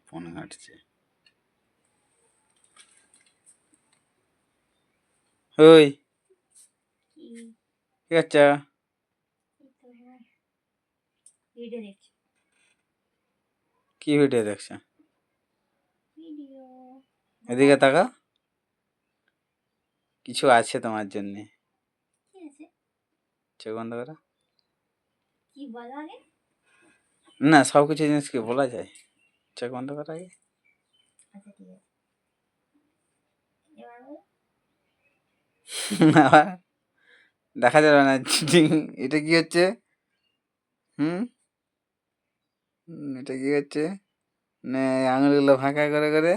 Phone ঘাটছে। ওই কি কি হচ্ছে? ভিডিও দেখছি। কি ভিডিও দেখছে? ভিডিও এদিকে তাকা, কিছু আছে তোমার জন্য। কি আছে? চোখ বন্ধ করা। কি বলো আগে? না, সব কিছু জিনিস কি বলা যায়? চোখ বন্ধ করা আগে। আচ্ছা ঠিক আছে, এবার বলো। দেখা যাবে না। এটা কি হচ্ছে? হুম, এটা কি হচ্ছে? না, আঙুলগুলো ফাঁকা করে করে।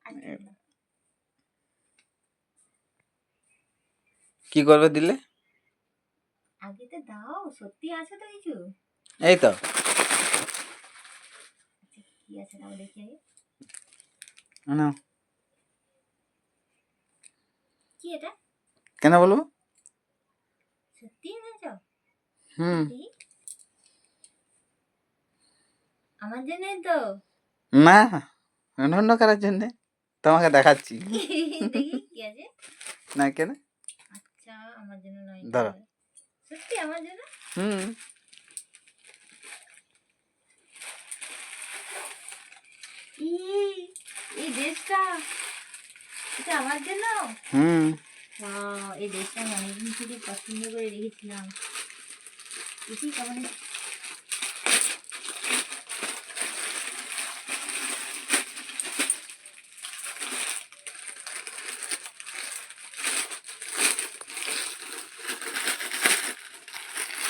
আজকে দিলাম। কি করবে দিলে? আগে তো দাও, সত্যি আছে তো কিছু? এই তো। আচ্ছা কি আছে তাও দেখি আগে। নাও। কি এটা? কেন বলবো? সত্যি এনেছ? হুম। দেখি। আমার জন্যই তো? না, অন্য করার জন্যে তোমাকে দেখাচ্ছি। দেখি কি আছে। না, কেন? আচ্ছা আমার জন্য নয় ধরো। তাহলে। সত্যি আমার জন্য? হুম। এই ড্রেসটা, এটা আমার জন্য? হুম। ওয়াও, এই ড্রেসটা আমি অনেকদিন থেকে পছন্দ করে রেখেছিলাম। দেখি কেমন।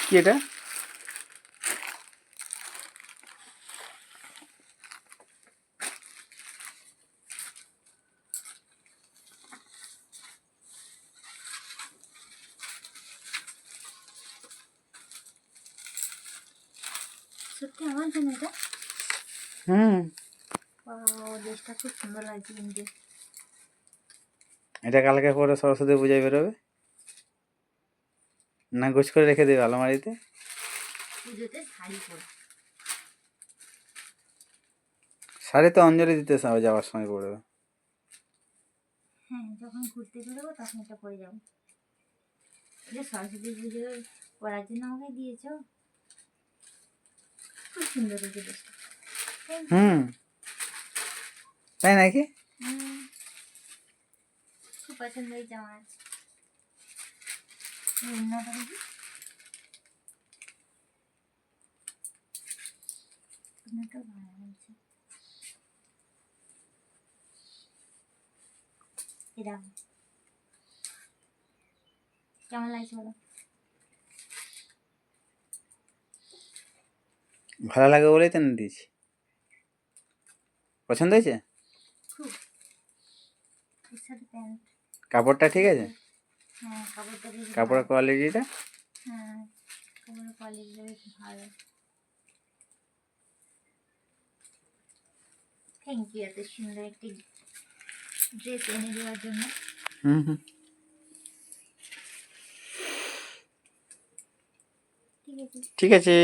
কি এটা? সত্যি আমার জন্য এটা? হুম। ওয়াও, ড্রেসটা খুব সুন্দর লাগছে কিন্তু। এটা কালকে পরে সরস্বতী পূজায় বেরোবে না? গোছ করে রেখে দেবে আলমারিতে। পুজোতে শাড়ি পরে। শাড়ি তো অঞ্জলি দিতে যাওয়ার সময় পড়বে। হ্যাঁ, যখন ঘুরতে বেরোবো তখন এটা পরে যাবো। এটা সরস্বতী পুজো পরার জন্য আমাকে দিয়েছো। খুব সুন্দর হয়েছে ড্রেসটা। হুম, তাই নাকি? খুব পছন্দ হয়েছে আমার। অন্যটা দেখি। অন্যটাও ভালো হয়েছে। এরকম কেমন লাগছে বলো? ভালো লাগে বলেই তো না দিয়েছি। পছন্দ হয়েছে? খুব। এর সাথে প্যান্ট। কাপড়টা ঠিক আছে? হ্যাঁ, কাপড়টা বেশ কাপড়ের ভালো। কোয়ালিটিটা? হ্যাঁ, কাপড়ের কোয়ালিটিটা বেশ ভালো। থ্যাংক ইউ এত সুন্দর একটি ড্রেস এনে দেওয়ার জন্য। হুম হুম। ঠিক আছে। ঠিক আছে।